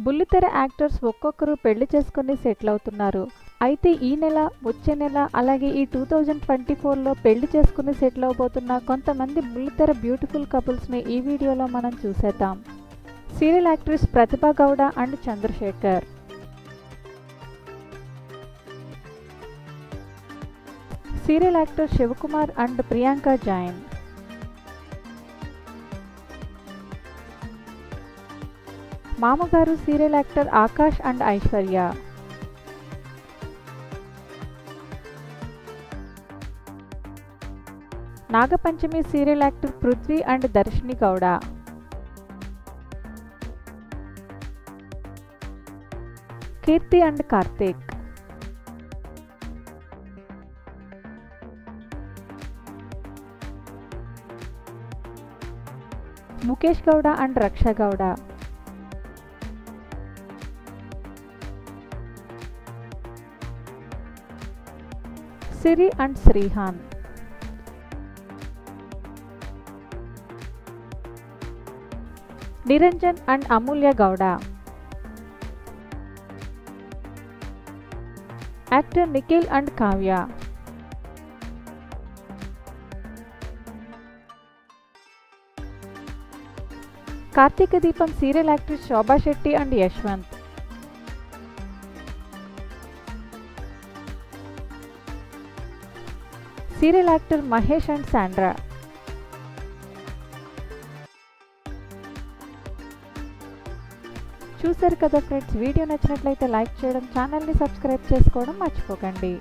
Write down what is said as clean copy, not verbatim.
బుల్లితెర యాక్టర్స్ ఒక్కొక్కరు పెళ్లి చేసుకుని సెటిల్ అవుతున్నారు. అయితే ఈ నెల, వచ్చే నెల, అలాగే ఈ 2024లో పెళ్లి చేసుకుని సెటిల్ అవబోతున్న కొంతమంది బుల్లితెర బ్యూటిఫుల్ కపుల్స్ని ఈ వీడియోలో మనం చూసేద్దాం. Serial actress Pratibha Gowda and Chandrashekar, serial actor Shivakumar and Priyanka Jain, Mamagaru serial actor Akash and Aishwarya, Nagapanchami serial actor Prithvi and Darshini Gowda, Keerthi and Karthik, Mukesh Gowda and Raksha Gowda, Siri and Sreehan, Niranjan and Amulya Gowda, actor Nikhil and Kavya, Karthika Deepam serial actress Shobha Shetty and Yashwanth, serial actor Mahesh and Sandra. చూసారు కదా ఫ్రెండ్స్, వీడియో నచ్చినట్లయితే లైక్ చేయడం, ఛానల్ని సబ్స్క్రైబ్ చేసుకోవడం మర్చిపోకండి.